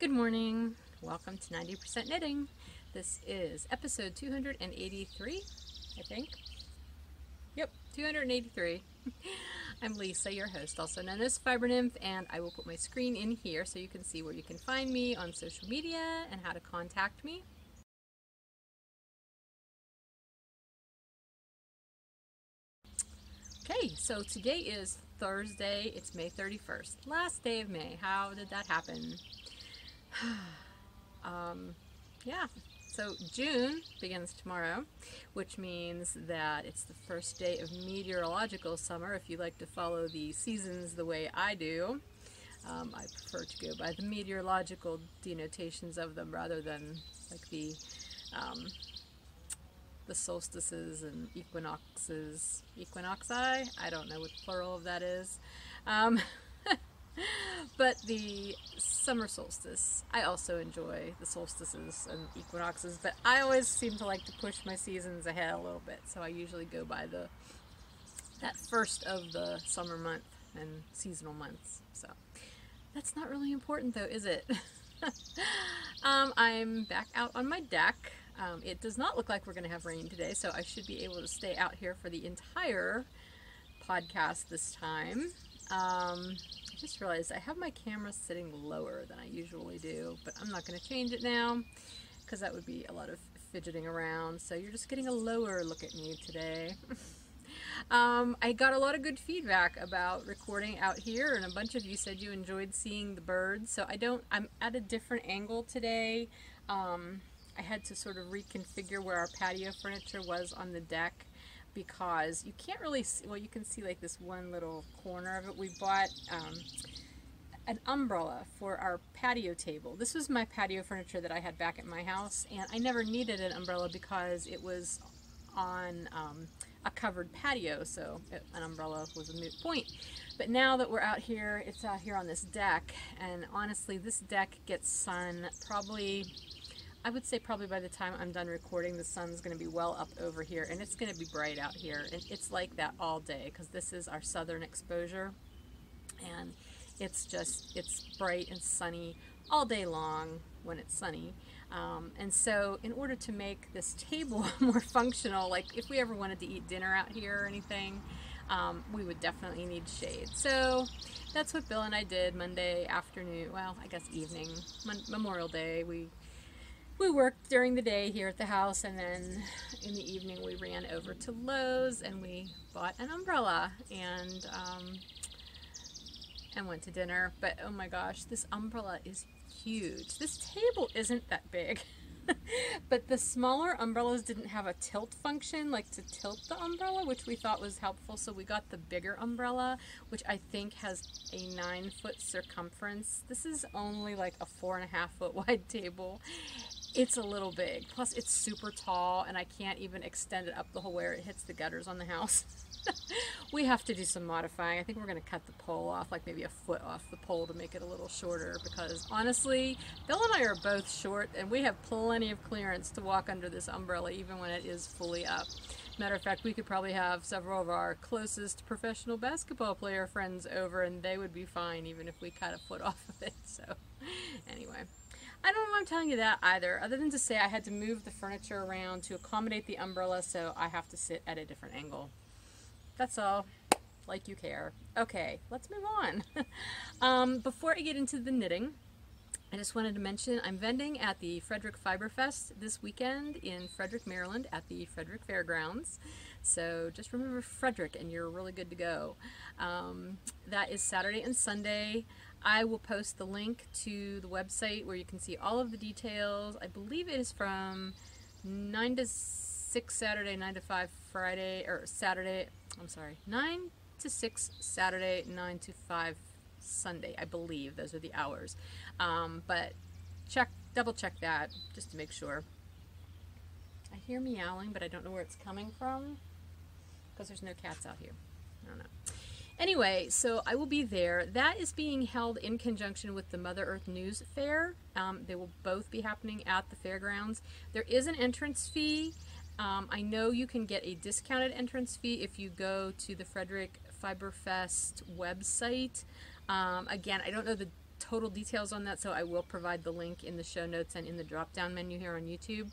Good morning. Welcome to 90% Knitting. This is episode 283, I think. Yep, 283. I'm Lisa, your host, also known as Fiber Nymph, and I will put my screen in here so you can see where you can find me on social media and how to contact me. Okay, so today is Thursday. It's May 31st, last day of May. How did that happen? Yeah, so June begins tomorrow, which means that it's the first day of meteorological summer, if you like to follow the seasons the way I do. I prefer to go by the meteorological denotations of them rather than like the solstices and equinoxes. Equinoxi? I don't know what the plural of that is. But the summer solstice, I also enjoy the solstices and equinoxes, but I always seem to like to push my seasons ahead a little bit, so I usually go by that first of the summer month and seasonal months. So that's not really important though, is it? I'm back out on my deck. It does not look like we're going to have rain today, so I should be able to stay out here for the entire podcast this time. I just realized I have my camera sitting lower than I usually do, but I'm not going to change it now because that would be a lot of fidgeting around. So you're just getting a lower look at me today. I got a lot of good feedback about recording out here, and a bunch of you said you enjoyed seeing the birds. So I'm at a different angle today. I had to sort of reconfigure where our patio furniture was on the deck, because you can't really see, well, you can see like this one little corner of it. We bought an umbrella for our patio table. This was my patio furniture that I had back at my house, and I never needed an umbrella because it was on a covered patio, so an umbrella was a moot point. But now that we're out here, it's out here on this deck, and honestly, this deck gets sun probably, I would say probably by the time I'm done recording, the sun's going to be well up over here, and it's going to be bright out here, and it's like that all day because this is our southern exposure, and it's bright and sunny all day long when it's sunny. And so in order to make this table more functional, like if we ever wanted to eat dinner out here or anything, we would definitely need shade. So that's what Bill and I did Monday afternoon, well, I guess evening, Memorial Day. We worked during the day here at the house, and then in the evening we ran over to Lowe's and we bought an umbrella and went to dinner. But oh my gosh, this umbrella is huge. This table isn't that big. But the smaller umbrellas didn't have a tilt function, like to tilt the umbrella, which we thought was helpful, so we got the bigger umbrella, which I think has a 9-foot circumference. This is only like a 4.5-foot wide table. It's a little big, plus it's super tall, and I can't even extend it up the whole way or it hits the gutters on the house. We have to do some modifying. I think we're going to cut the pole off, like maybe a foot off the pole to make it a little shorter, because honestly, Bill and I are both short, and we have plenty of clearance to walk under this umbrella even when it is fully up. Matter of fact, we could probably have several of our closest professional basketball player friends over, and they would be fine even if we cut a foot off of it. So anyway, I don't know why I'm telling you that either, other than to say I had to move the furniture around to accommodate the umbrella, so I have to sit at a different angle. That's all. Like you care. Okay, let's move on. Before I get into the knitting, I just wanted to mention I'm vending at the Frederick Fiber Fest this weekend in Frederick, Maryland at the Frederick Fairgrounds. So just remember Frederick and you're really good to go. That is Saturday and Sunday. I will post the link to the website where you can see all of the details. I believe it is from 9 to 6 Saturday, 9 to 5 Friday, or Saturday, I'm sorry, 9 to 6 Saturday, 9 to 5 Sunday. I believe those are the hours. But double check that just to make sure. I hear meowing, but I don't know where it's coming from because there's no cats out here. I don't know. Anyway, so I will be there. That is being held in conjunction with the Mother Earth News Fair. They will both be happening at the fairgrounds. There is an entrance fee. I know you can get a discounted entrance fee if you go to the Frederick Fiber Fest website. Again, I don't know the total details on that, so I will provide the link in the show notes and in the drop down menu here on YouTube.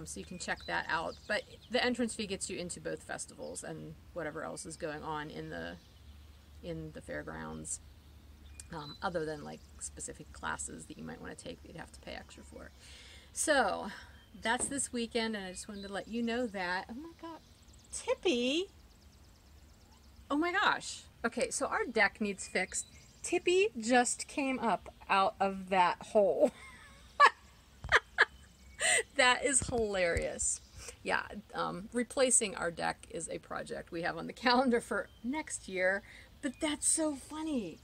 So you can check that out. But the entrance fee gets you into both festivals and whatever else is going on in the fairgrounds, other than like specific classes that you might want to take that you'd have to pay extra for. So that's this weekend, and I just wanted to let you know that. Oh my god, Tippy! Oh my gosh. Okay, so our deck needs fixed. Tippy just came up out of that hole. That is hilarious. Yeah, replacing our deck is a project we have on the calendar for next year, but that's so funny.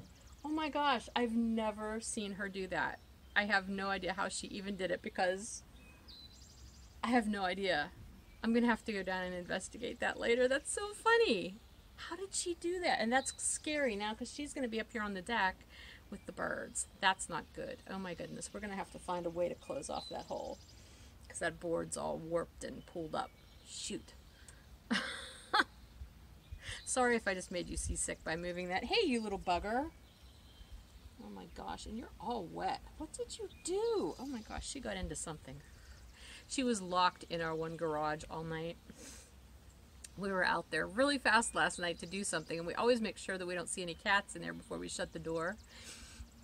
Oh my gosh, I've never seen her do that. I have no idea how she even did it, because I have no idea. I'm gonna have to go down and investigate that later. That's so funny. How did she do that? And that's scary now, because she's gonna be up here on the deck with the birds. That's not good. Oh my goodness, we're gonna have to find a way to close off that hole, because that board's all warped and pulled up. Shoot. Sorry if I just made you seasick by moving that. Hey, you little bugger. Oh my gosh, and you're all wet. What did you do? Oh my gosh, she got into something. She was locked in our one garage all night. We were out there really fast last night to do something, and we always make sure that we don't see any cats in there before we shut the door.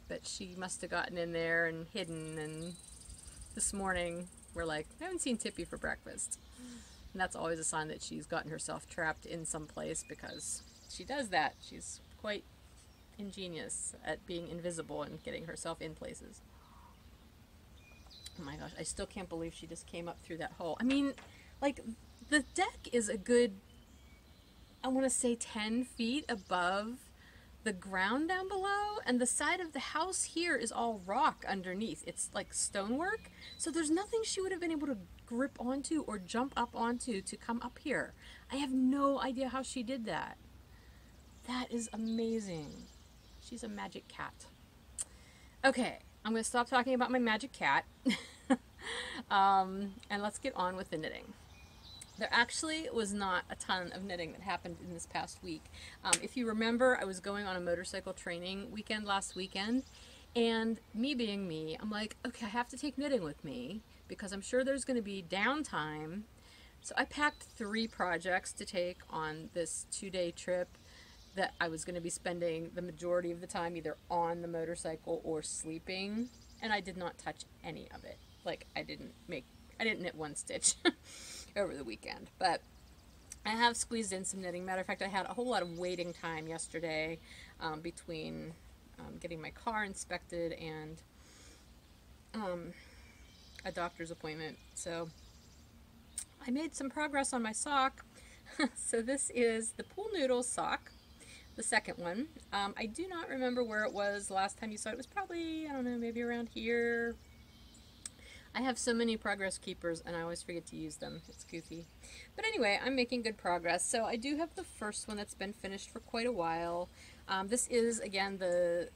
But she must have gotten in there and hidden, and this morning we're like, I haven't seen Tippy for breakfast. And that's always a sign that she's gotten herself trapped in some place, because she does that. She's quite ingenious at being invisible and getting herself in places. Oh my gosh, I still can't believe she just came up through that hole. I mean, like, the deck is a good, I want to say 10 feet above the ground down below, and the side of the house here is all rock underneath. It's like stonework, so there's nothing she would have been able to grip onto or jump up onto to come up here. I have no idea how she did that. That is amazing. She's a magic cat. Okay, I'm going to stop talking about my magic cat, and let's get on with the knitting. There actually was not a ton of knitting that happened in this past week. If you remember, I was going on a motorcycle training weekend last weekend, and me being me, I'm like, okay, I have to take knitting with me, because I'm sure there's going to be downtime. So I packed 3 projects to take on this 2-day trip that I was going to be spending the majority of the time either on the motorcycle or sleeping, and I did not touch any of it. Like, I didn't knit one stitch over the weekend, but I have squeezed in some knitting. Matter of fact, I had a whole lot of waiting time yesterday between getting my car inspected and a doctor's appointment, so I made some progress on my sock. So this is the Pool Noodles sock, the second one. I do not remember where it was last time you saw it. It was probably, I don't know, maybe around here. I have so many progress keepers and I always forget to use them. It's goofy. But anyway, I'm making good progress. So I do have the first one that's been finished for quite a while. This is, again, the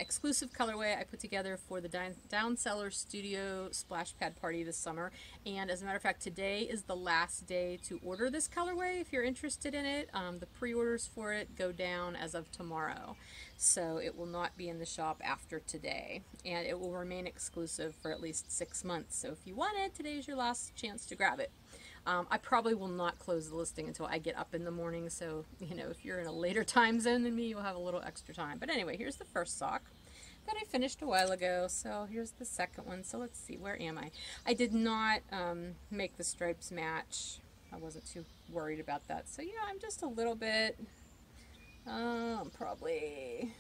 exclusive colorway I put together for the Down Cellar Studio Splash Pad Party this summer. And as a matter of fact, today is the last day to order this colorway if you're interested in it. The pre-orders for it go down as of tomorrow. So it will not be in the shop after today. And it will remain exclusive for at least 6 months. So if you want it, today is your last chance to grab it. I probably will not close the listing until I get up in the morning, so, you know, if you're in a later time zone than me, you'll have a little extra time. But anyway, here's the first sock that I finished a while ago, so here's the second one. So let's see, where am I? I did not make the stripes match. I wasn't too worried about that. So yeah, I'm just a little bit, I'm probably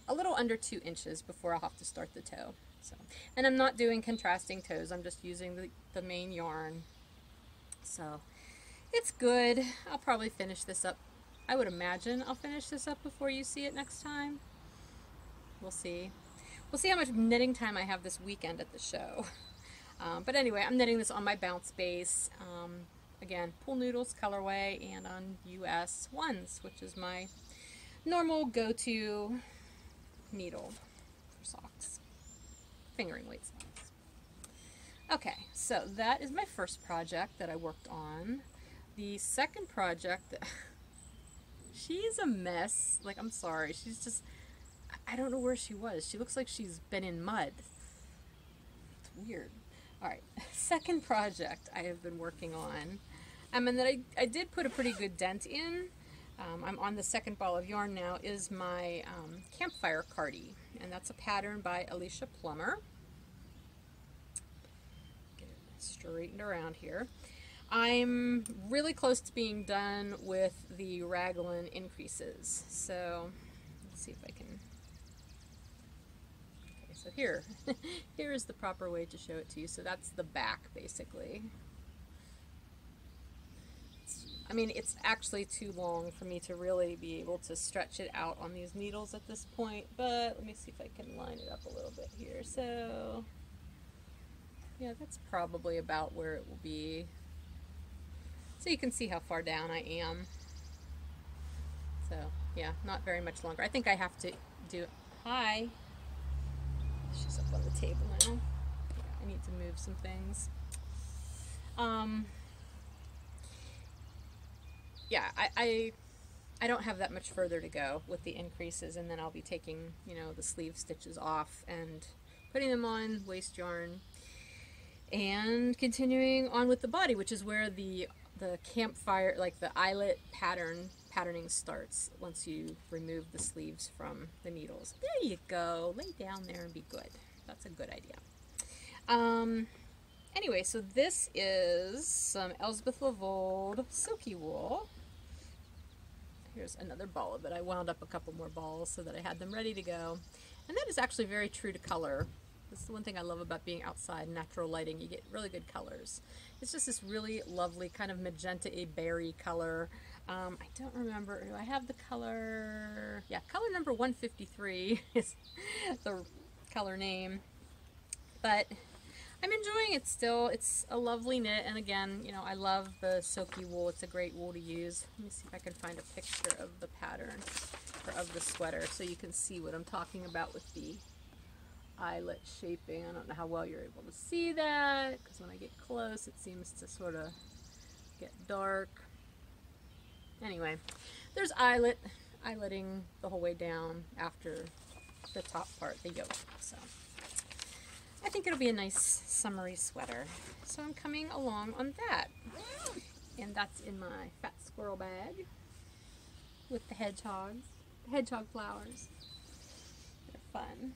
a little under 2 inches before I'll have to start the toe. So, and I'm not doing contrasting toes, I'm just using the main yarn. So it's good. I'll probably finish this up. I would imagine I'll finish this up before you see it next time. We'll see. We'll see how much knitting time I have this weekend at the show. But anyway, I'm knitting this on my bounce base. Again, Pool Noodles colorway and on US 1s, which is my normal go-to needle for socks. Fingering weight socks. Okay, so that is my first project that I worked on. The second project, she's a mess. Like, I'm sorry, she's just, I don't know where she was. She looks like she's been in mud. It's weird. All right, second project I have been working on. And that I did put a pretty good dent in. I'm on the second ball of yarn now, is my campfire cardie. And that's a pattern by Alicia Plummer. Get it straightened around here. I'm really close to being done with the raglan increases. So let's see if I can. Okay, so here, here is the proper way to show it to you. So that's the back, basically. I mean, it's actually too long for me to really be able to stretch it out on these needles at this point, but let me see if I can line it up a little bit here. So, yeah, that's probably about where it will be. So you can see how far down I am. So, yeah, not very much longer. I think I have to do, hi. She's up on the table now. I need to move some things. Yeah, I don't have that much further to go with the increases, and then I'll be taking, you know, the sleeve stitches off and putting them on waste yarn and continuing on with the body, which is where the campfire, like the eyelet patterning starts once you remove the sleeves from the needles. There you go. Lay down there and be good. That's a good idea. Anyway, so this is some Elspeth Lavold silky wool. Here's another ball of it. I wound up a couple more balls so that I had them ready to go. And that is actually very true to color. This is the one thing I love about being outside, natural lighting. You get really good colors. It's just this really lovely kind of magenta-y berry color. I don't remember. Do I have the color? Yeah, color number 153 is the color name. But I'm enjoying it still. It's a lovely knit, and again, you know, I love the silky wool. It's a great wool to use. Let me see if I can find a picture of the pattern, or of the sweater, so you can see what I'm talking about with the eyelet shaping. I don't know how well you're able to see that, because when I get close, it seems to sort of get dark. Anyway, there's eyeletting the whole way down after the top part, the yoke. So I think it'll be a nice summery sweater. So I'm coming along on that. And that's in my fat squirrel bag with the hedgehogs, the hedgehog flowers. They're fun.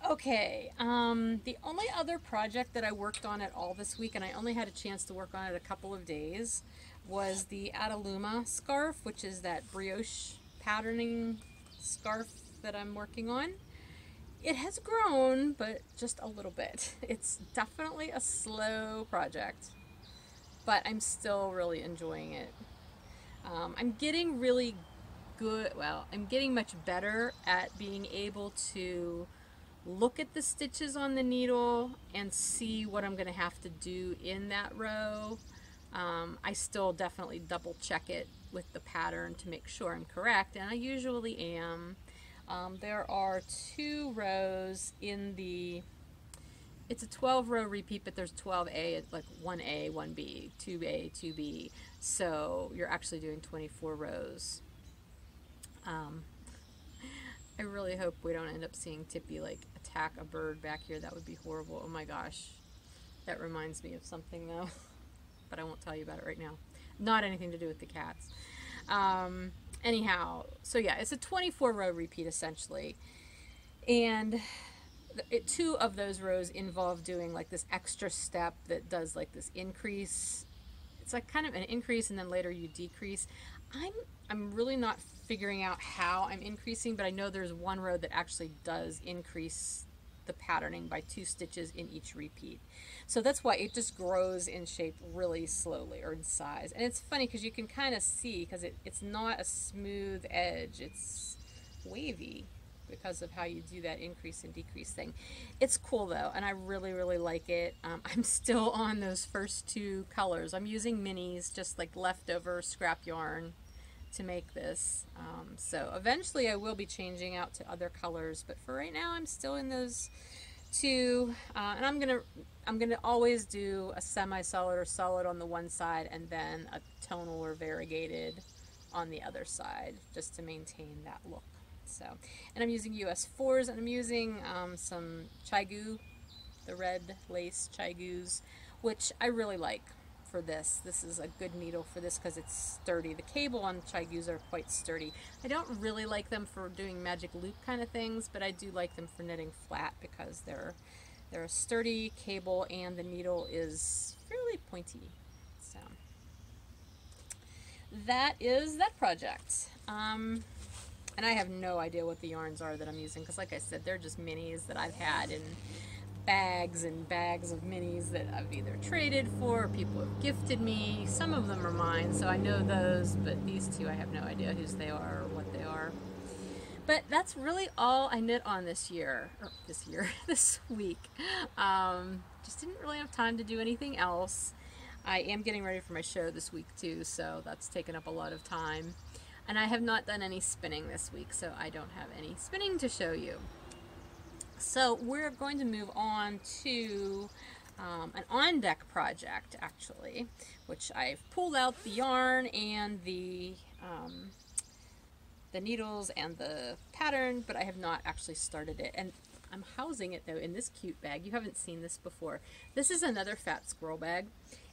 Okay, the only other project that I worked on at all this week, and I only had a chance to work on it a couple of days, was the Ataluma scarf, which is that brioche patterning scarf that I'm working on. It has grown, but just a little bit. It's definitely a slow project, but I'm still really enjoying it. I'm getting really good, well, I'm getting much better at being able to look at the stitches on the needle and see what I'm going to have to do in that row. I still definitely double check it with the pattern to make sure I'm correct, and I usually am. There are 2 rows in the, it's a 12 row repeat, but there's 12A, like 1A, 1B, 2A, 2B, so you're actually doing 24 rows. I really hope we don't end up seeing Tippy like attack a bird back here. That would be horrible. Oh my gosh. That reminds me of something though, but I won't tell you about it right now. Not anything to do with the cats. Anyhow, so yeah, it's a 24 row repeat essentially, and 2 of those rows involve doing like this extra step that does like this increase. It's like kind of an increase and then later you decrease. I'm really not figuring out how I'm increasing, but I know there's one row that actually does increase the patterning by 2 stitches in each repeat. So that's why it just grows in shape really slowly, or in size. And it's funny because you can kind of see, because it's not a smooth edge, it's wavy because of how you do that increase and decrease thing. It's cool though, and I really, really like it. I'm still on those first 2 colors. I'm using minis, just like leftover scrap yarn to make this. So eventually I will be changing out to other colors, but for right now I'm still in those 2, and I'm gonna always do a semi-solid or solid on the one side and then a tonal or variegated on the other side, just to maintain that look. So, and I'm using US 4s, and I'm using some Chai-Gu, the red lace Chai-Gus, which I really like for this. This is a good needle for this because it's sturdy. The cable on Chai-Gus are quite sturdy. I don't really like them for doing magic loop kind of things, but I do like them for knitting flat because they're a sturdy cable and the needle is fairly pointy. So that is that project. And I have no idea what the yarns are that I'm using because, like I said, they're just minis that I've had in bags and bags of minis that I've either traded for or people have gifted me. Some of them are mine, so I know those, but these two I have no idea whose they are or what they are. But that's really all I knit on this week. Just didn't really have time to do anything else. I am getting ready for my show this week too, so that's taken up a lot of time. And I have not done any spinning this week, so I don't have any spinning to show you. So we're going to move on to an on-deck project, actually, which I've pulled out the yarn and the needles and the pattern, but I have not actually started it. And I'm housing it, though, in this cute bag. You haven't seen this before. This is another Fat Squirrel bag.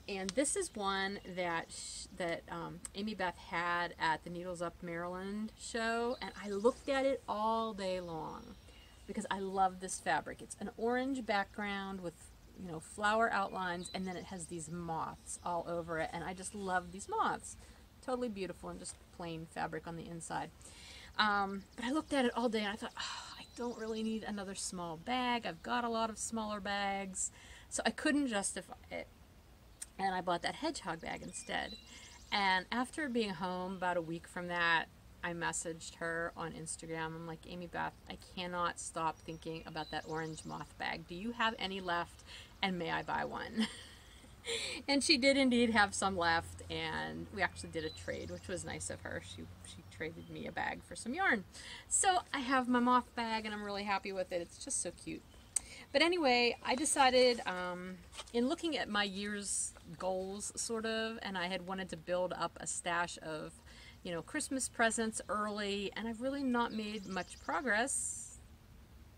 And this is one that Amy Beth had at the Needles Up Maryland show, and I looked at it all day long because I love this fabric. It's an orange background with, you know, flower outlines, and then it has these moths all over it, and I just love these moths. Totally beautiful and just plain fabric on the inside. But I looked at it all day and I thought, oh, I don't really need another small bag. I've got a lot of smaller bags, so I couldn't justify it. And I bought that hedgehog bag instead. And after being home about a week from that, I messaged her on Instagram. I'm like, Amy Beth, I cannot stop thinking about that orange moth bag. Do you have any left? And may I buy one? And she did indeed have some left, and we actually did a trade, which was nice of her. She traded me a bag for some yarn. So I have my moth bag, and I'm really happy with it. It's just so cute. But anyway, I decided, in looking at my year's goals, sort of, and I had wanted to build up a stash of, you know, Christmas presents early, and I've really not made much progress,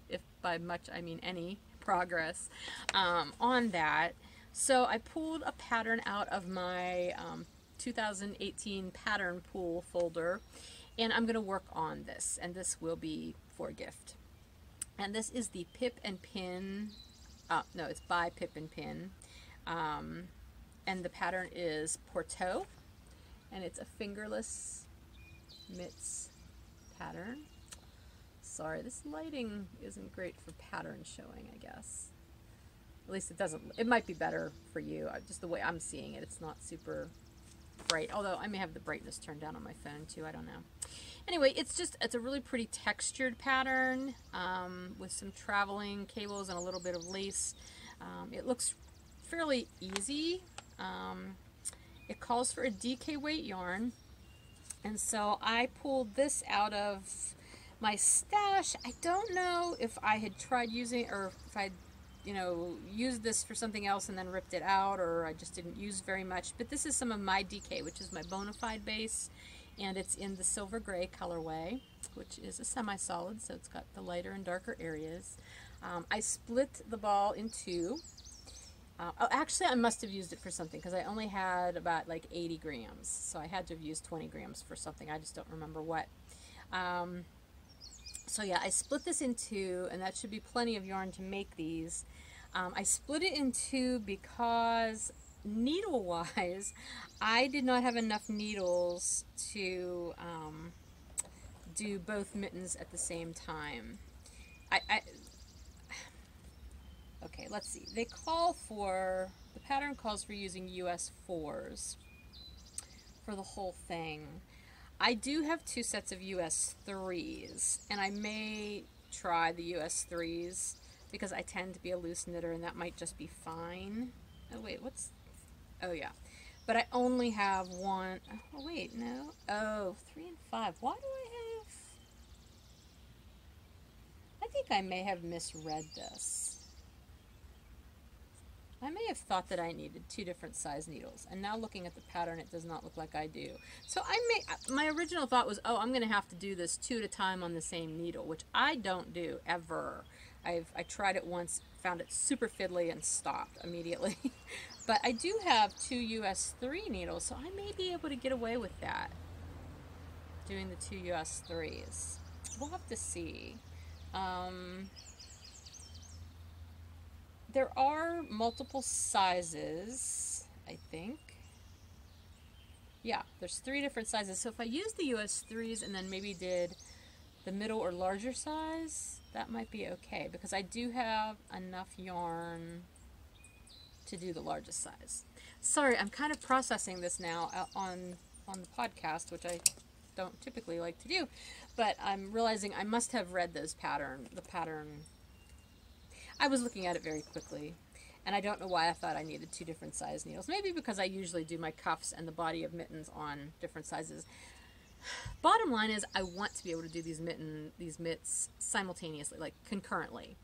if by much I mean any progress, on that. So I pulled a pattern out of my 2018 pattern pool folder, and I'm going to work on this, and this will be for a gift. And this is the Pip and Pin, no, it's by Pip and Pin, and the pattern is Porto, and it's a fingerless mitts pattern. Sorry, this lighting isn't great for pattern showing, I guess. At least it doesn't, it might be better for you, just the way I'm seeing it. It's not super bright, although I may have the brightness turned down on my phone too, I don't know. Anyway, it's a really pretty textured pattern with some traveling cables and a little bit of lace. It looks fairly easy. It calls for a DK weight yarn, and so I pulled this out of my stash. I don't know if I had tried using, or if I'd, you know, used this for something else and then ripped it out, or I just didn't use very much, but this is some of my DK, which is my Bonafide base, and it's in the silver gray colorway, which is a semi-solid, so it's got the lighter and darker areas. I split the ball in two. Oh, actually, I must have used it for something because I only had about like 80 grams, so I had to have used 20 grams for something. I just don't remember what. So yeah, I split this in two, and that should be plenty of yarn to make these. I split it in two because needle-wise, I did not have enough needles to do both mittens at the same time. Okay, let's see. They call for, the pattern calls for using US 4s for the whole thing. I do have two sets of US 3s, and I may try the US 3s because I tend to be a loose knitter, and that might just be fine. Oh wait, oh yeah. But I only have one, oh wait, no. Oh, 3 and 5. Why do I think I may have misread this. I may have thought that I needed 2 different size needles, and now looking at the pattern, it does not look like I do. So my original thought was, oh, I'm going to have to do this 2 at a time on the same needle, which I don't do ever. I tried it once, found it super fiddly, and stopped immediately. But I do have 2 US 3 needles, so I may be able to get away with that, doing the 2 US 3s. We'll have to see. There are multiple sizes, I think. Yeah, there's 3 different sizes. So if I use the US 3s and then maybe did the middle or larger size, that might be okay, because I do have enough yarn to do the largest size. Sorry, I'm kind of processing this now on the podcast, which I don't typically like to do, but I'm realizing I must have read the pattern. I was looking at it very quickly, and I don't know why I thought I needed 2 different size needles. Maybe because I usually do my cuffs and the body of mittens on different sizes. Bottom line is, I want to be able to do these mitts simultaneously, like concurrently,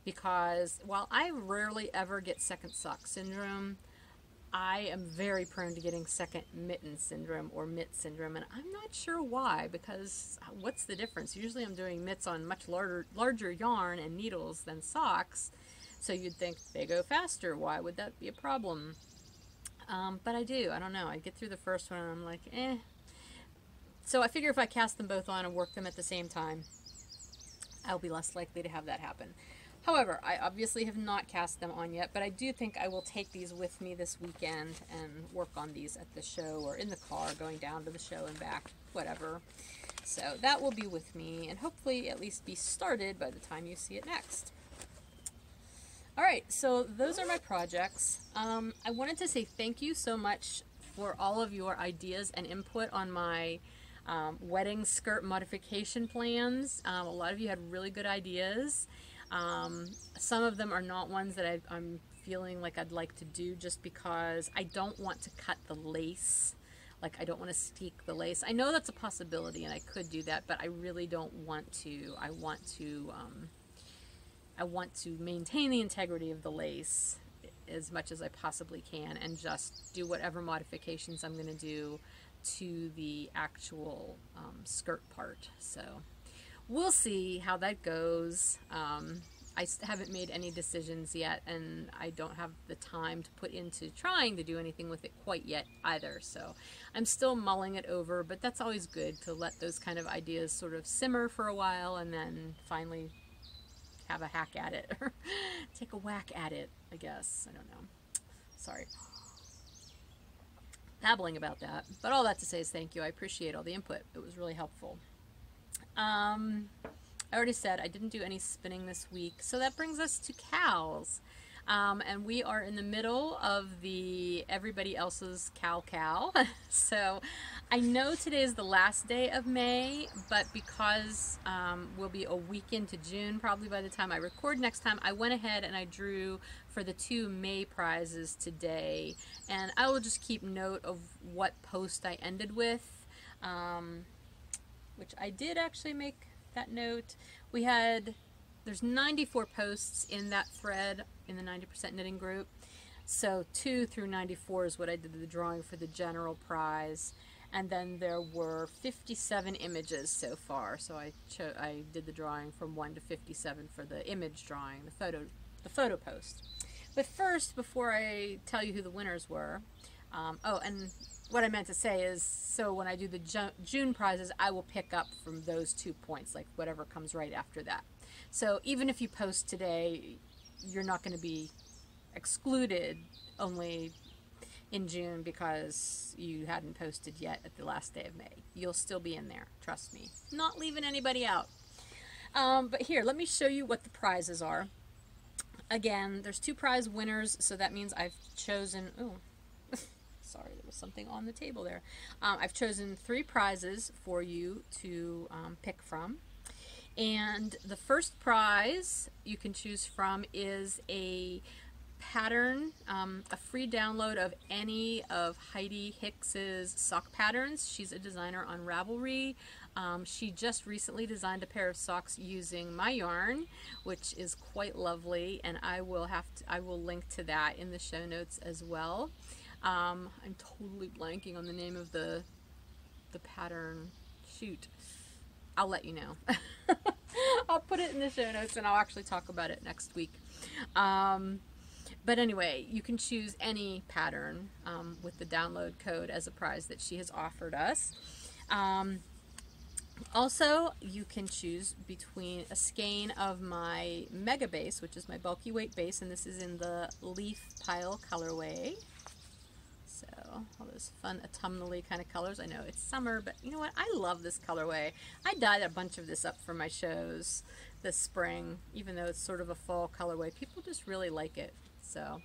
because while I rarely ever get second sock syndrome, I am very prone to getting second mitten syndrome or mitt syndrome, and I'm not sure why, because what's the difference? Usually I'm doing mitts on much larger yarn and needles than socks, so you'd think they go faster. Why would that be a problem? But I do. I don't know. I get through the first one and I'm like, eh. So I figure if I cast them both on and work them at the same time, I'll be less likely to have that happen. However, I obviously have not cast them on yet, but I do think I will take these with me this weekend and work on these at the show or in the car going down to the show and back, whatever. So that will be with me and hopefully at least be started by the time you see it next. Alright, so those are my projects. I wanted to say thank you so much for all of your ideas and input on my wedding skirt modification plans. A lot of you had really good ideas. Some of them are not ones that I'm feeling like I'd like to do just because I don't want to cut the lace. Like, I don't want to steek the lace. I know that's a possibility and I could do that, but I really don't want to. I want to maintain the integrity of the lace as much as I possibly can and just do whatever modifications I'm going to do to the actual skirt part. So we'll see how that goes. I haven't made any decisions yet, and I don't have the time to put into trying to do anything with it quite yet either. So I'm still mulling it over, but that's always good to let those kind of ideas sort of simmer for a while and then finally have a hack at it, or take a whack at it, I guess. I don't know. Sorry. Babbling about that. But all that to say is thank you. I appreciate all the input. It was really helpful. I already said I didn't do any spinning this week, so that brings us to cows. And we are in the middle of the everybody else's cow. So I know today is the last day of May, but because we'll be a week into June probably by the time I record next time, I went ahead and I drew for the 2 May prizes today. And I will just keep note of what post I ended with, which I did actually make that note. There's 94 posts in that thread in the 90% knitting group. So 2 through 94 is what I did the drawing for the general prize. And then there were 57 images so far. So I did the drawing from 1 to 57 for the image drawing, the photo post. But first, before I tell you who the winners were, oh, and what I meant to say is, so when I do the June prizes, I will pick up from those 2 points, like whatever comes right after that. So even if you post today, you're not going to be excluded only in June because you hadn't posted yet at the last day of May. You'll still be in there, trust me. Not leaving anybody out. But here, let me show you what the prizes are. Again, there's 2 prize winners, so that means I've chosen... Ooh. Sorry, there was something on the table there. I've chosen 3 prizes for you to pick from. And the first prize you can choose from is a pattern, a free download of any of Heidi Hicks's sock patterns. She's a designer on Ravelry. She just recently designed a pair of socks using my yarn, which is quite lovely, and I will link to that in the show notes as well. I'm totally blanking on the name of the pattern. Shoot. I'll let you know. I'll put it in the show notes and I'll actually talk about it next week. But anyway, you can choose any pattern with the download code as a prize that she has offered us. Also, you can choose between a skein of my Mega Base, which is my bulky weight base, and this is in the Leaf Pile colorway. So, all those fun autumnally kind of colors. I know it's summer, but you know what? I love this colorway. I dyed a bunch of this up for my shows this spring, even though it's sort of a fall colorway. People just really like it. So,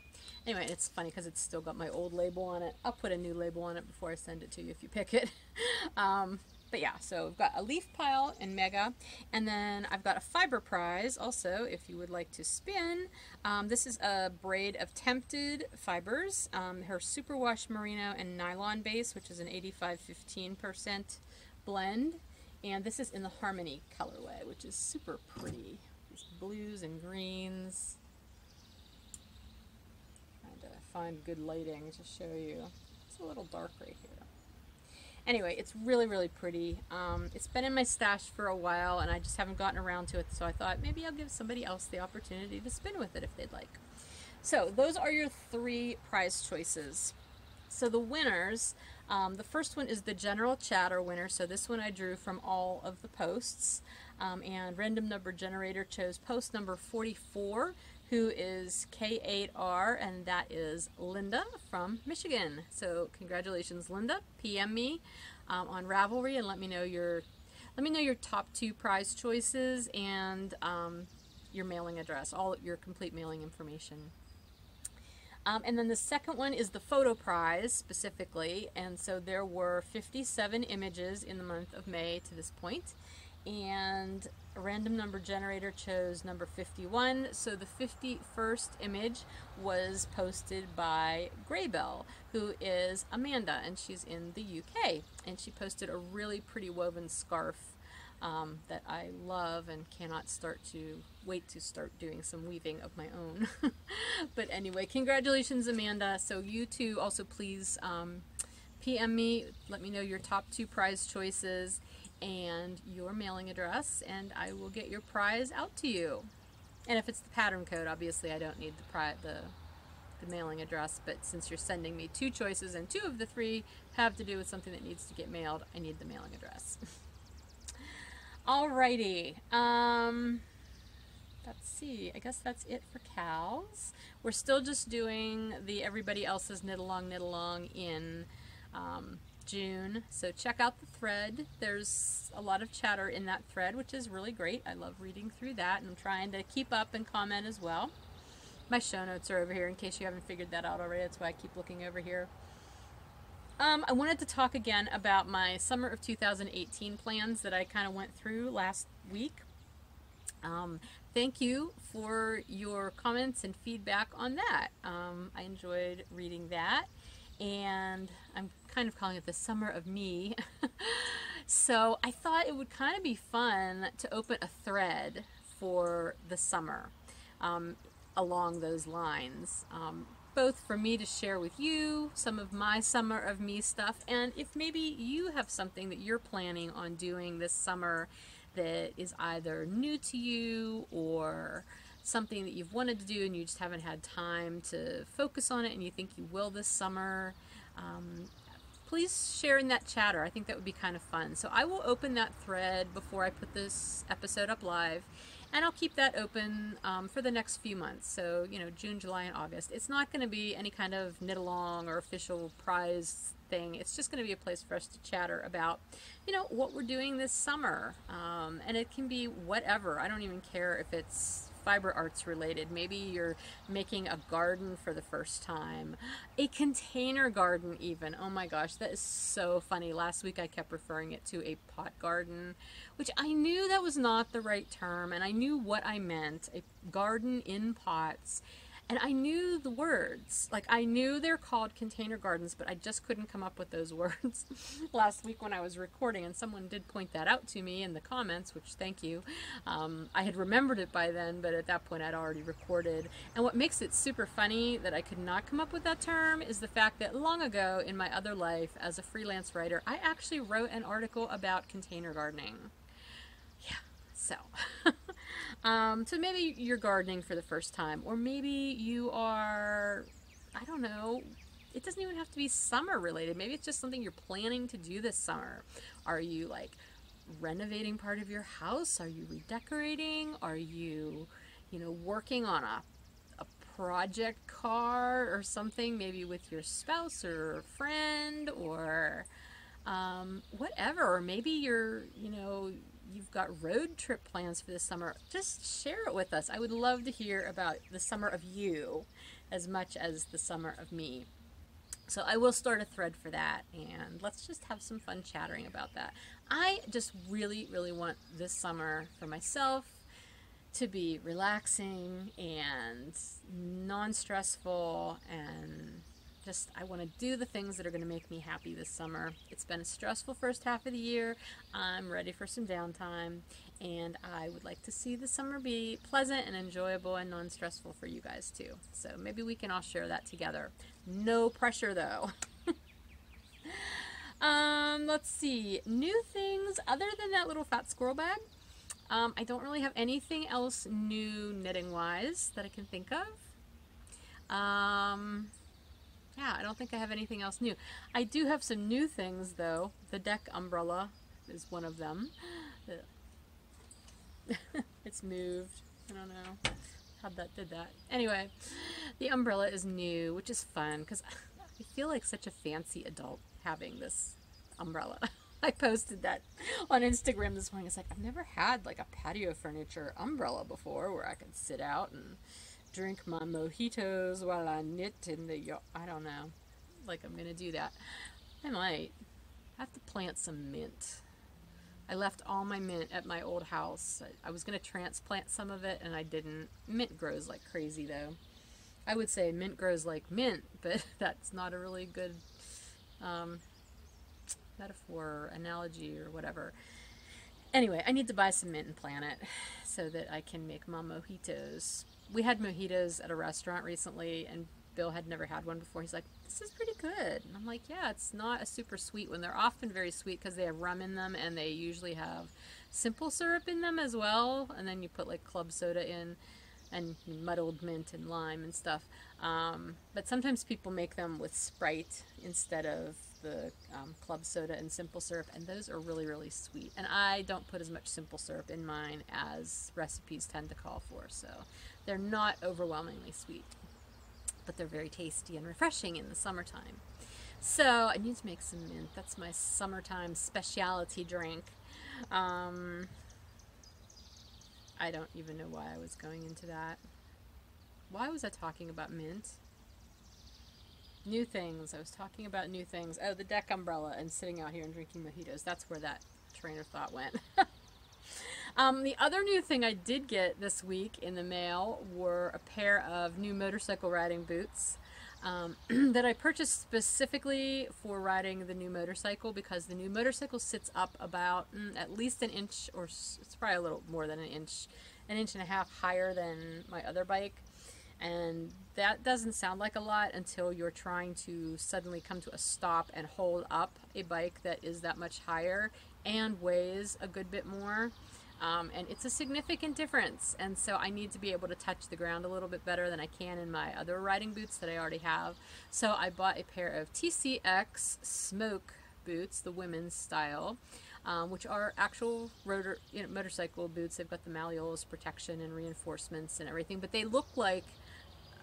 anyway, it's funny because it's still got my old label on it. I'll put a new label on it before I send it to you if you pick it. But yeah, so I've got a Leaf Pile in Mega, and then I've got a fiber prize also if you would like to spin. This is a braid of Tempted fibers, her superwash merino and nylon base, which is an 85-15% blend, and this is in the Harmony colorway, which is super pretty. These blues and greens. Trying to find good lighting to show you. It's a little dark right here. Anyway, it's really, really pretty. It's been in my stash for a while, and I just haven't gotten around to it, so I thought maybe I'll give somebody else the opportunity to spin with it if they'd like. So those are your 3 prize choices. So the winners, the first one is the General Chatter winner, so this one I drew from all of the posts, and random number generator chose post number 44, who is K8R, and that is Linda from Michigan. So congratulations, Linda. PM me on Ravelry and let me know your top 2 prize choices and your mailing address, all your complete mailing information. And then the second one is the photo prize specifically, and so there were 57 images in the month of May to this point. And a random number generator chose number 51, so the 51st image was posted by Graybell, who is Amanda, and she's in the UK, and she posted a really pretty woven scarf that I love and cannot wait to start doing some weaving of my own. But anyway, congratulations, Amanda. So you too also please PM me, let me know your top 2 prize choices and your mailing address, and I will get your prize out to you. And if it's the pattern code, obviously I don't need the mailing address, but since you're sending me 2 choices and 2 of the 3 have to do with something that needs to get mailed, I need the mailing address. Alrighty, let's see, I guess that's it for cows. We're still just doing the everybody else's knit along in June, so check out the thread. There's a lot of chatter in that thread, which is really great. I love reading through that, and I'm trying to keep up and comment as well. My show notes are over here in case you haven't figured that out already. That's why I keep looking over here. I wanted to talk again about my summer of 2018 plans that I kind of went through last week. Thank you for your comments and feedback on that. I enjoyed reading that, and I'm kind of calling it the summer of me. So I thought it would kind of be fun to open a thread for the summer along those lines. Both for me to share with you some of my summer of me stuff, and if maybe you have something that you're planning on doing this summer that is either new to you or something that you've wanted to do and you just haven't had time to focus on it and you think you will this summer, please share in that chatter. I think that would be kind of fun. So I will open that thread before I put this episode up live, and I'll keep that open for the next few months. So, you know, June, July, and August. It's not going to be any kind of knit along or official prize thing. It's just going to be a place for us to chatter about, you know, what we're doing this summer. And it can be whatever. I don't even care if it's fiber arts related. Maybe you're making a garden for the first time, a container garden even. Oh my gosh, that is so funny. Last week I kept referring it to a pot garden, which I knew that was not the right term, and I knew what I meant, a garden in pots. And I knew the words. Like, I knew they're called container gardens, but I just couldn't come up with those words last week when I was recording. And someone did point that out to me in the comments, which thank you. I had remembered it by then, but at that point I'd already recorded. And what makes it super funny that I could not come up with that term is the fact that long ago in my other life as a freelance writer, I actually wrote an article about container gardening. Yeah, so... so maybe you're gardening for the first time, or maybe you are, I don't know, it doesn't even have to be summer related. Maybe it's just something you're planning to do this summer. Are you like renovating part of your house? Are you redecorating? Are you, working on a project car or something, maybe with your spouse or friend or whatever. Or maybe you've got road trip plans for this summer. Just share it with us. I would love to hear about the summer of you as much as the summer of me. So I will start a thread for that, and let's just have some fun chattering about that. I just really, really want this summer for myself to be relaxing and non-stressful, and just I want to do the things that are going to make me happy this summer. It's been a stressful first half of the year. I'm ready for some downtime, and I would like to see the summer be pleasant and enjoyable and non-stressful for you guys too. So maybe we can all share that together. No pressure though. Let's see. New things other than that little fat squirrel bag. I don't really have anything else new knitting wise that I can think of. Yeah, I don't think I have anything else new. I do have some new things, though. The deck umbrella is one of them. It's moved. I don't know how that did that. Anyway, the umbrella is new, which is fun, because I feel like such a fancy adult having this umbrella. I posted that on Instagram this morning. It's like, I've never had like a patio furniture umbrella before where I could sit out and drink my mojitos while I knit in the yard. I don't know. Like, I'm gonna do that. I might have to plant some mint. I left all my mint at my old house. I was gonna transplant some of it and I didn't. Mint grows like crazy though. I would say mint grows like mint, but that's not a really good metaphor, analogy, or whatever. Anyway, I need to buy some mint and plant it so that I can make my mojitos. We had mojitos at a restaurant recently, and Bill had never had one before. He's like, this is pretty good. And I'm like, yeah, it's not a super sweet one. They're often very sweet because they have rum in them, and they usually have simple syrup in them as well. And then you put like club soda in, and muddled mint and lime and stuff. But sometimes people make them with Sprite instead of the club soda and simple syrup, and those are really, really sweet. And I don't put as much simple syrup in mine as recipes tend to call for, so they're not overwhelmingly sweet, but they're very tasty and refreshing in the summertime. So I need to make some mint. That's my summertime specialty drink. I don't even know why I was going into that. Why was I talking about mint? New things. I was talking about new things. Oh, the deck umbrella and sitting out here and drinking mojitos. That's where that train of thought went. The other new thing I did get this week in the mail were a pair of new motorcycle riding boots that I purchased specifically for riding the new motorcycle, because the new motorcycle sits up about at least an inch, or it's probably a little more than an inch and a half higher than my other bike. And that doesn't sound like a lot until you're trying to suddenly come to a stop and hold up a bike that is that much higher and weighs a good bit more. And it's a significant difference. And so I need to be able to touch the ground a little bit better than I can in my other riding boots that I already have. So I bought a pair of TCX Smoke boots, the women's style, which are actual motorcycle boots. They've got the malleolus protection and reinforcements and everything, but they look like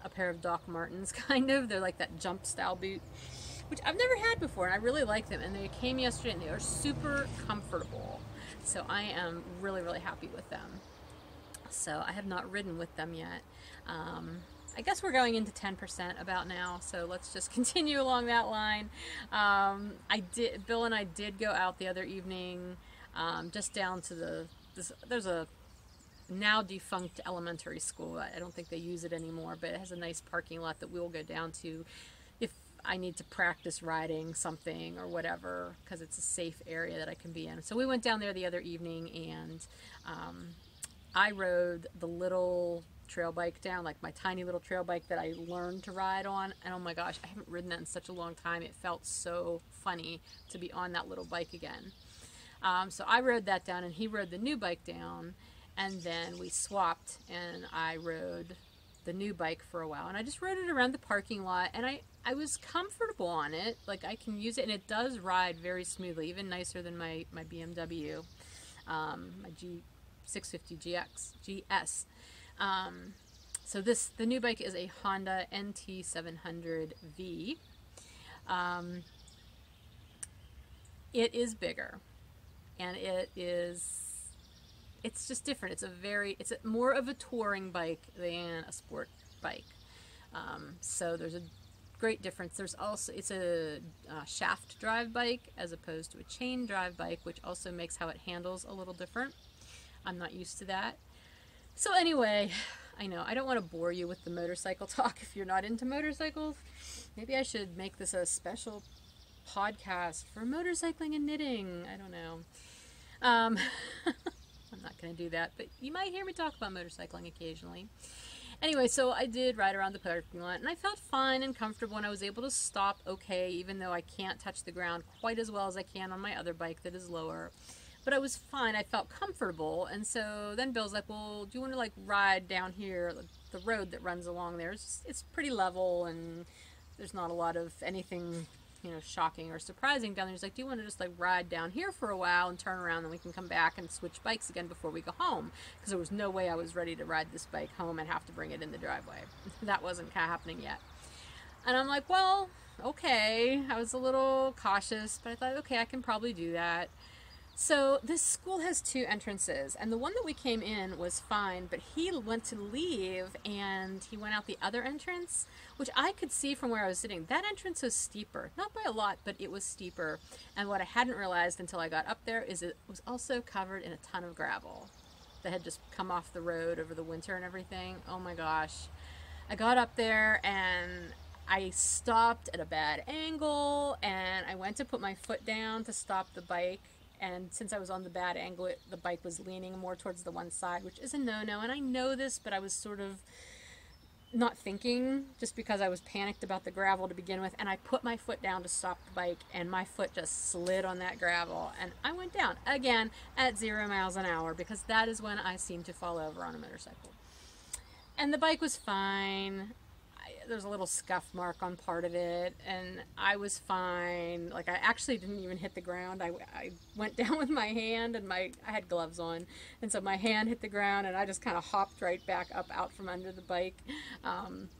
a pair of Doc Martens, kind of. They're like that jump style boot, which I've never had before, and I really like them. And they came yesterday, and they are super comfortable. So I am really, really happy with them. So I have not ridden with them yet. I guess we're going into 10% about now, so let's just continue along that line. Bill and I did go out the other evening, just down to there's a now defunct elementary school. I don't think they use it anymore, but it has a nice parking lot that we'll go down to if I need to practice riding something or whatever, because it's a safe area that I can be in. So we went down there the other evening, and I rode the little trail bike down, like my tiny little trail bike that I learned to ride on, and oh my gosh, I haven't ridden that in such a long time. It felt so funny to be on that little bike again. So I rode that down, and he rode the new bike down, and then we swapped, and I rode the new bike for a while, and I just rode it around the parking lot, and I was comfortable on it. Like, I can use it, and it does ride very smoothly, even nicer than my BMW, my G650 GS. So the new bike is a Honda NT700V. It is bigger, and it's just different. It's more of a touring bike than a sport bike. So there's a great difference. There's also, it's a shaft drive bike as opposed to a chain drive bike, which also makes how it handles a little different. I'm not used to that. So anyway, I know I don't want to bore you with the motorcycle talk if you're not into motorcycles. Maybe I should make this a special podcast for motorcycling and knitting. I don't know. I'm not going to do that, but you might hear me talk about motorcycling occasionally. Anyway, so I did ride around the parking lot, and I felt fine and comfortable, and I was able to stop okay, even though I can't touch the ground quite as well as I can on my other bike that is lower. But I was fine. I felt comfortable. And so then Bill's like, well, do you want to like ride down here, the road that runs along there? It's pretty level, and there's not a lot of anything, you know, shocking or surprising down there. He's like, do you want to just like ride down here for a while and turn around, and we can come back and switch bikes again before we go home? Because there was no way I was ready to ride this bike home and have to bring it in the driveway. That wasn't happening yet. And I'm like, well, okay. I was a little cautious, but I thought, okay, I can probably do that. So this school has two entrances, and the one that we came in was fine, but he went to leave and he went out the other entrance, which I could see from where I was sitting. That entrance was steeper, not by a lot, but it was steeper. And what I hadn't realized until I got up there is it was also covered in a ton of gravel that had just come off the road over the winter and everything. Oh my gosh. I got up there and I stopped at a bad angle, and I went to put my foot down to stop the bike. And since I was on the bad angle, the bike was leaning more towards the one side, which is a no-no. And I know this, but I was sort of not thinking, just because I was panicked about the gravel to begin with. And I put my foot down to stop the bike, and my foot just slid on that gravel. And I went down, again, at 0 miles an hour, because that is when I seem to fall over on a motorcycle. And the bike was fine. There's a little scuff mark on part of it, and I was fine. Like, I actually didn't even hit the ground. I went down with my hand, and I had gloves on, and so my hand hit the ground, and I just kind of hopped right back up out from under the bike.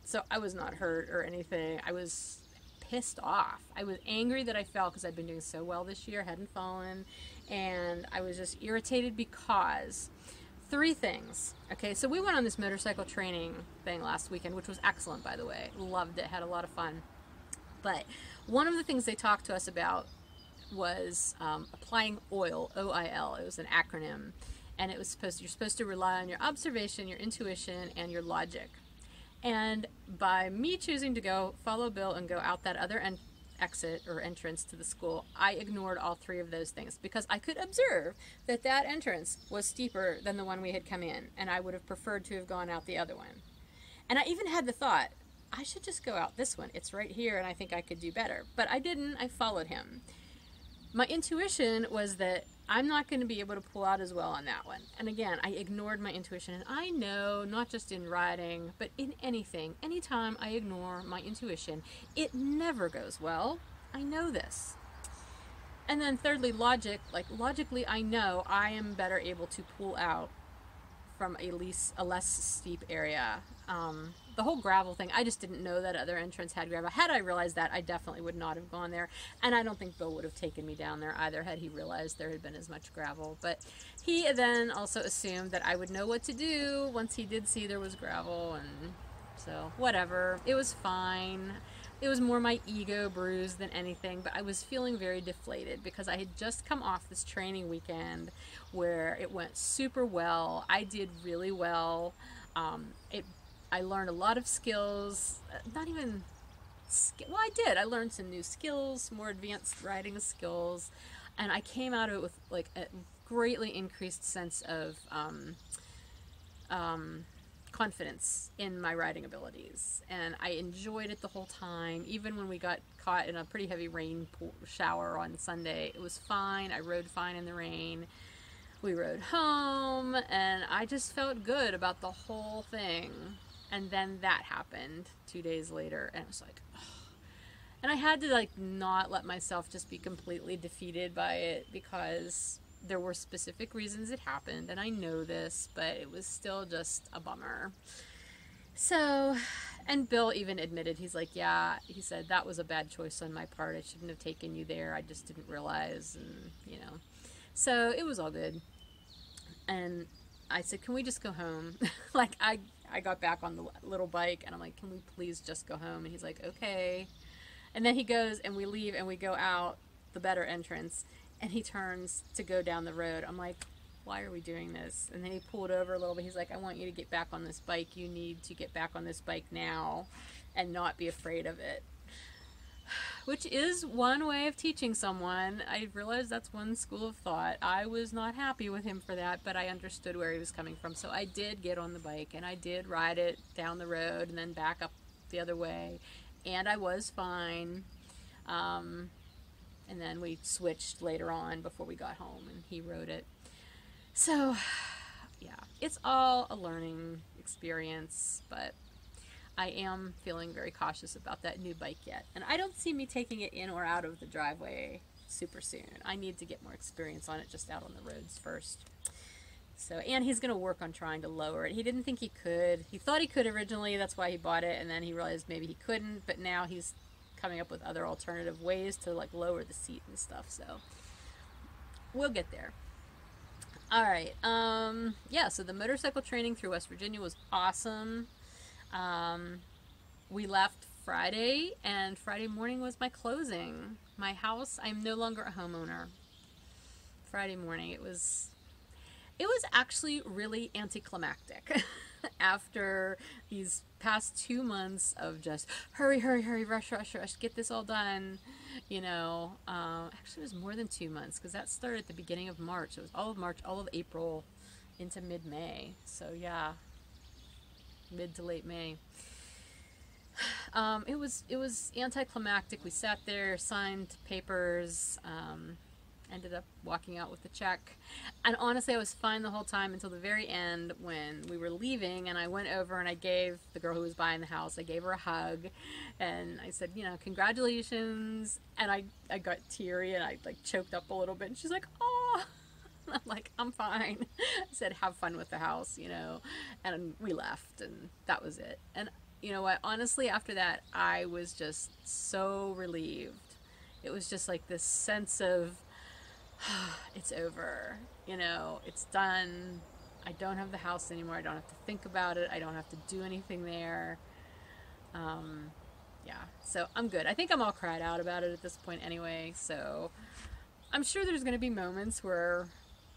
So I was not hurt or anything. I was pissed off. I was angry that I fell because I'd been doing so well this year, hadn't fallen, and I was just irritated because 3 things. Okay, so we went on this motorcycle training thing last weekend, which was excellent, by the way. Loved it, had a lot of fun. But one of the things they talked to us about was applying oil, O-I-L. It was an acronym, and it was you're supposed to rely on your observation, your intuition, and your logic. And by me choosing to go follow Bill and go out that other exit or entrance to the school, I ignored all 3 of those things because I could observe that that entrance was steeper than the one we had come in, and I would have preferred to have gone out the other one. And I even had the thought, I should just go out this one. It's right here, and I think I could do better. But I didn't. I followed him. My intuition was that I'm not going to be able to pull out as well on that one. And again, I ignored my intuition. And I know, not just in riding, but in anything, anytime I ignore my intuition, it never goes well. I know this. And then thirdly, logic. Like, logically, I know I am better able to pull out from a less steep area. The whole gravel thing, I just didn't know that other entrance had gravel. Had I realized that, I definitely would not have gone there. And I don't think Bill would have taken me down there either had he realized there had been as much gravel. But he then also assumed that I would know what to do once he did see there was gravel. And so, whatever. It was fine. it was more my ego bruised than anything, but I was feeling very deflated because I had just come off this training weekend where it went super well. I did really well. I learned a lot of skills, not even, well, I did. I learned some new skills, more advanced writing skills, and I came out of it with like a greatly increased sense of confidence in my writing abilities, and I enjoyed it the whole time. Even when we got caught in a pretty heavy rain shower on Sunday, it was fine. I rode fine in the rain. We rode home, and I just felt good about the whole thing. And then that happened 2 days later, and it was like, ugh. And I had to like not let myself just be completely defeated by it, because there were specific reasons it happened, and I know this, but it was still just a bummer. So, and Bill even admitted, he's like, yeah, he said, that was a bad choice on my part. I shouldn't have taken you there. I just didn't realize, and, you know. So it was all good. And I said, can we just go home? Like, I got back on the little bike, and I'm like, can we please just go home? And he's like, okay. And then he goes, and we leave, and we go out the better entrance, and he turns to go down the road. I'm like, why are we doing this? And then he pulled over a little bit. He's like, I want you to get back on this bike. You need to get back on this bike now and not be afraid of it. Which is one way of teaching someone. I realized that's one school of thought. I was not happy with him for that, but I understood where he was coming from. So I did get on the bike, and I did ride it down the road and then back up the other way. And I was fine. And then we switched later on before we got home, and he rode it. So, yeah, it's all a learning experience, but I am feeling very cautious about that new bike yet. And I don't see me taking it in or out of the driveway super soon. I need to get more experience on it just out on the roads first. So, and he's going to work on trying to lower it. He didn't think he could. He thought he could originally, that's why he bought it, and then he realized maybe he couldn't, but now he's coming up with other alternative ways to like lower the seat and stuff. So we'll get there. All right. Yeah, so the motorcycle training through West Virginia was awesome. We left Friday, and Friday morning was my closing. My house, I'm no longer a homeowner. Friday morning, it was actually really anticlimactic. After these past 2 months of just hurry, hurry, hurry, rush, rush, rush, get this all done, you know. Actually, it was more than 2 months, because that started at the beginning of March. It was all of March, all of April, into mid-May. So yeah, mid to late May. It was anticlimactic. We sat there, signed papers, ended up walking out with the check, and honestly I was fine the whole time until the very end when we were leaving, and I went over and I gave the girl who was buying the house, I gave her a hug, and I said, you know, congratulations, and I got teary, and I like choked up a little bit, and she's like, oh. I'm like, I'm fine. I said, have fun with the house, you know, and we left, and that was it. And you know what, honestly, after that I was just so relieved. It was just like this sense of it's over, you know, it's done. I don't have the house anymore. I don't have to think about it. I don't have to do anything there. Yeah, so I'm good. I think I'm all cried out about it at this point anyway, so I'm sure there's going to be moments where,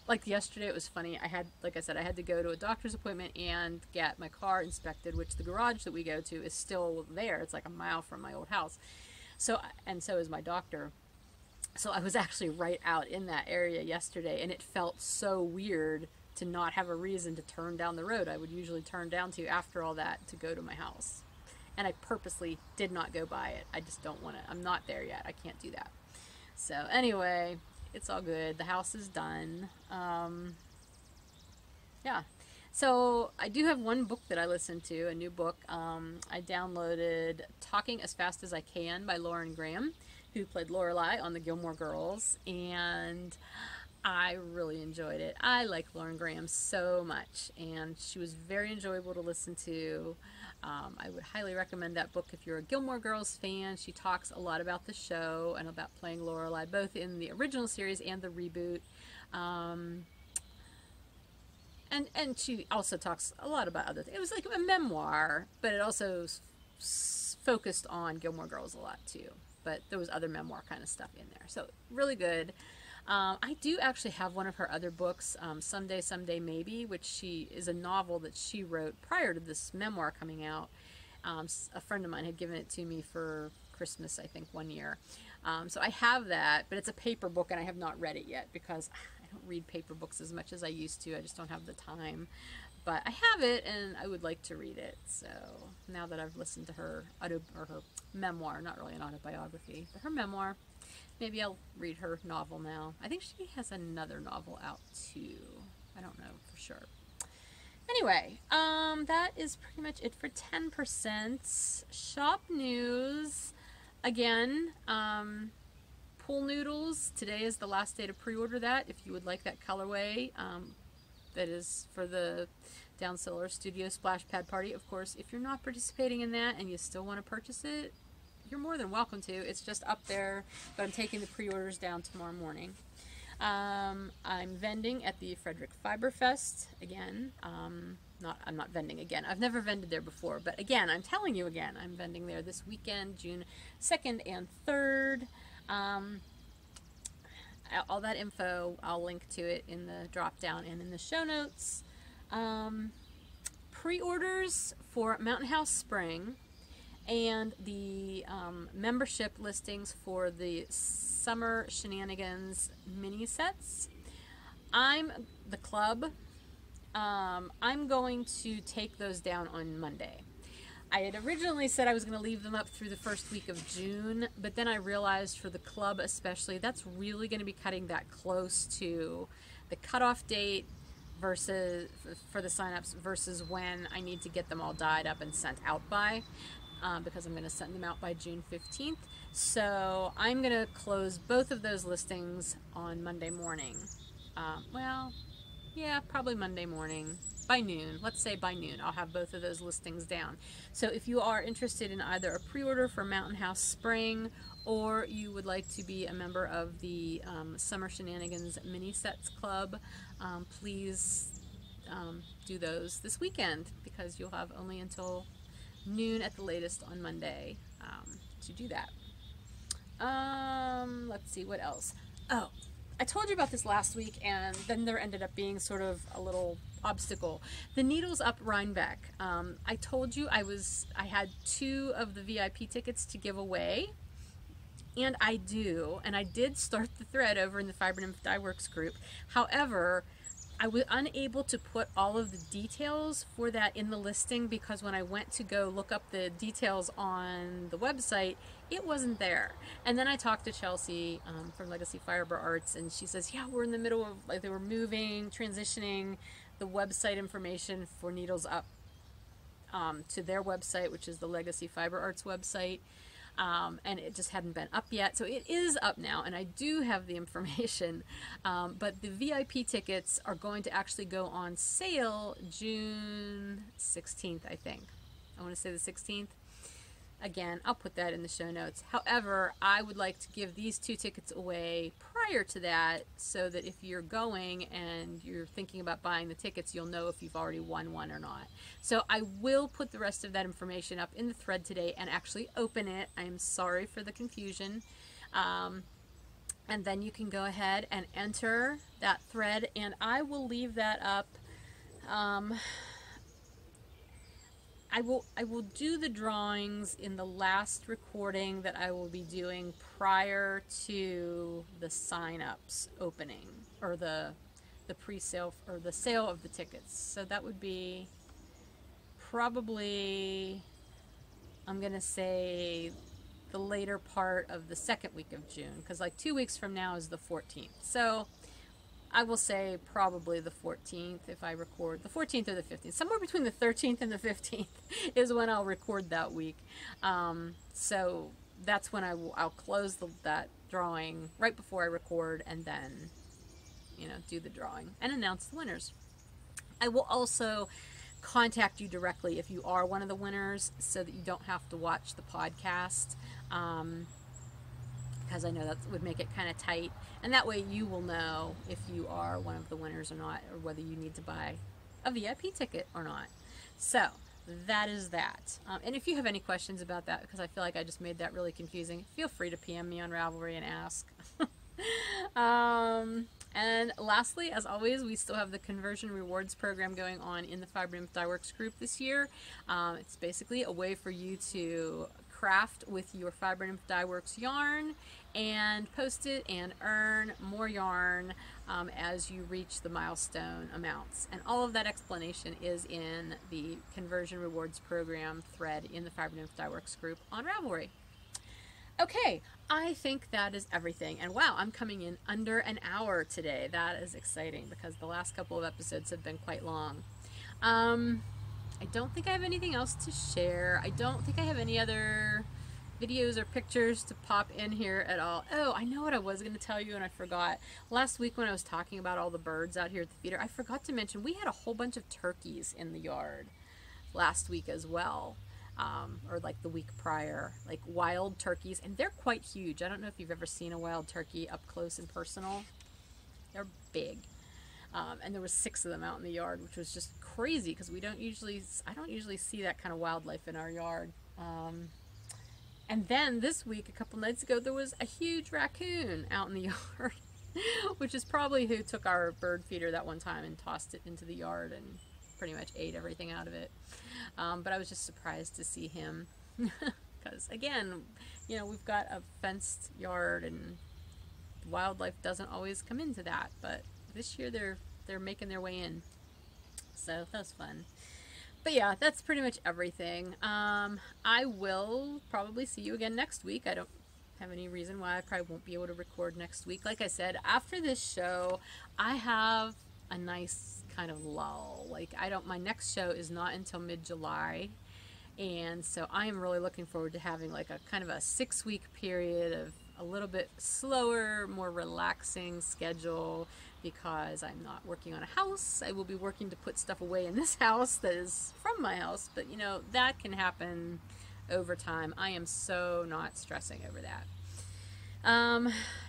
like yesterday, it was funny. Like I said, I had to go to a doctor's appointment and get my car inspected, which the garage that we go to is still there. It's like a mile from my old house. So, and so is my doctor. So I was actually right out in that area yesterday, and it felt so weird to not have a reason to turn down the road I would usually turn down to after all that to go to my house. And I purposely did not go by it. I just don't want to. I'm not there yet. I can't do that. So anyway, it's all good. The house is done. Yeah. So I do have one book that I listened to, a new book. I downloaded Talking as Fast as I Can by Lauren Graham, who played Lorelai on the Gilmore Girls, and I really enjoyed it. I like Lauren Graham so much, and she was very enjoyable to listen to. I would highly recommend that book if you're a Gilmore Girls fan. She talks a lot about the show and about playing Lorelai, both in the original series and the reboot. And she also talks a lot about other things. It was like a memoir, but it also focused on Gilmore Girls a lot too, but there was other memoir kind of stuff in there. So really good. I do actually have one of her other books, Someday, Someday Maybe, which is a novel that she wrote prior to this memoir coming out. A friend of mine had given it to me for Christmas, I think, one year. So I have that, but it's a paper book, and I have not read it yet because I don't read paper books as much as I used to. I just don't have the time. But I have it, and I would like to read it. So now that I've listened to her her memoir, not really an autobiography, but her memoir, maybe I'll read her novel now. I think she has another novel out too. I don't know for sure. Anyway, that is pretty much it for 10%. Shop news. Again, Pool Noodles. Today is the last day to pre-order that. If you would like that colorway, that is for the Down Cellar Studio Splash Pad Party. Of course, if you're not participating in that and you still want to purchase it, you're more than welcome to. It's just up there, but I'm taking the pre-orders down tomorrow morning. I'm vending at the Frederick Fiber Fest again. I'm not vending again. I've never vended there before, but again, I'm telling you again, I'm vending there this weekend, June 2nd and 3rd. All that info, I'll link to it in the drop down and in the show notes. Pre-orders for Mountain House Spring and the membership listings for the Summer Shenanigans mini sets. I'm the club. I'm going to take those down on Monday. I had originally said I was going to leave them up through the first week of June, but then I realized for the club especially, that's really going to be cutting that close to the cutoff date versus for the signups versus when I need to get them all dyed up and sent out by, because I'm going to send them out by June 15th. So I'm going to close both of those listings on Monday morning. Well, yeah, probably Monday morning. By noon, let's say by noon, I'll have both of those listings down. So if you are interested in either a pre-order for Mountain House Spring, or you would like to be a member of the Summer Shenanigans Mini Sets Club, please do those this weekend, because you'll have only until noon at the latest on Monday to do that. Let's see, what else? Oh, I told you about this last week, and then there ended up being sort of a little obstacle. The Needles Up Rhinebeck. I told you I had 2 of the VIP tickets to give away, and I did start the thread over in the Fiber Nymph Dye Works group. However, I was unable to put all of the details for that in the listing, because when I went to go look up the details on the website, it wasn't there. And then I talked to Chelsea from Legacy Fiber Arts, and she says, yeah, we're in the middle of, like, they were moving, transitioning the website information for Needles Up to their website, which is the Legacy Fiber Arts website. And it just hadn't been up yet. So it is up now, and I do have the information. But the VIP tickets are going to actually go on sale June 16th, I think. I want to say the 16th. Again, I'll put that in the show notes. However, I would like to give these 2 tickets away prior to that, so that if you're going and you're thinking about buying the tickets, you'll know if you've already won one or not. So I will put the rest of that information up in the thread today and actually open it. I am sorry for the confusion. And then you can go ahead and enter that thread, and I will leave that up. I will do the drawings in the last recording that I will be doing prior to the sign-ups opening, or the pre-sale, or the sale of the tickets. So that would be probably, I'm going to say, the later part of the 2nd week of June, because like 2 weeks from now is the 14th. So I will say probably the 14th if I record, the 14th or the 15th. Somewhere between the 13th and the 15th is when I'll record that week. So that's when I'll close that drawing right before I record, and then, do the drawing and announce the winners. I will also contact you directly if you are one of the winners, so that you don't have to watch the podcast. Because I know that would make it kind of tight, and that way you will know if you are one of the winners or not, or whether you need to buy a VIP ticket or not. So that is that. And if you have any questions about that, because I feel like I just made that really confusing, feel free to PM me on Ravelry and ask. And lastly, as always, we still have the conversion rewards program going on in the Fiber Nymph Dye Works group this year. It's basically a way for you to craft with your Fiber Nymph Dye Works yarn and post it and earn more yarn as you reach the milestone amounts. And all of that explanation is in the conversion rewards program thread in the Fiber Nymph Dye Works group on Ravelry. Okay, I think that is everything. And wow, I'm coming in under an hour today. That is exciting because the last couple of episodes have been quite long. I don't think I have anything else to share. I don't think I have any other videos or pictures to pop in here at all. Oh, I know what I was going to tell you and I forgot. Last week when I was talking about all the birds out here at the feeder, I forgot to mention we had a whole bunch of turkeys in the yard last week as well. Or like the week prior, like wild turkeys, and they're quite huge. I don't know if you've ever seen a wild turkey up close and personal. They're big. And there was 6 of them out in the yard, which was just crazy because I don't usually see that kind of wildlife in our yard. And then this week, a couple nights ago, there was a huge raccoon out in the yard, which is probably who took our bird feeder that one time and tossed it into the yard and pretty much ate everything out of it. But I was just surprised to see him because again, you know, we've got a fenced yard and wildlife doesn't always come into that, but this year they're making their way in, so that was fun. But yeah, that's pretty much everything. I will probably see you again next week. I don't have any reason why I probably won't be able to record next week. Like I said, after this show I have a nice kind of lull. Like my next show is not until mid-July, and so I am really looking forward to having like a kind of a 6-week period of a little bit slower, more relaxing schedule because I'm not working on a house. I will be working to put stuff away in this house that is from my house, but you know, that can happen over time. I am so not stressing over that.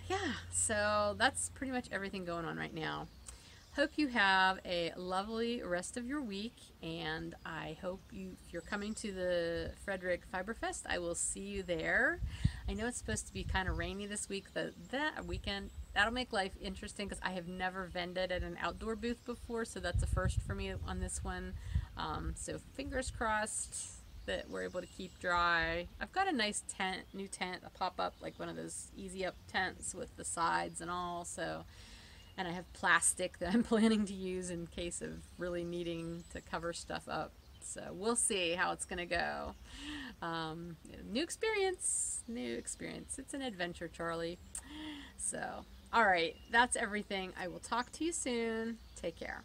Yeah, so that's pretty much everything going on right now. Hope you have a lovely rest of your week, and I hope if you're coming to the Frederick Fiber Fest, I will see you there. I know it's supposed to be kind of rainy this week, that weekend. That'll make life interesting because I have never vended at an outdoor booth before, so that's a first for me on this one. So fingers crossed that we're able to keep dry. I've got a nice new tent, a pop-up, like one of those easy up tents with the sides and all, so... And I have plastic that I'm planning to use in case of really needing to cover stuff up. So we'll see how it's going to go. New experience. It's an adventure, Charlie. So, all right, that's everything. I will talk to you soon. Take care.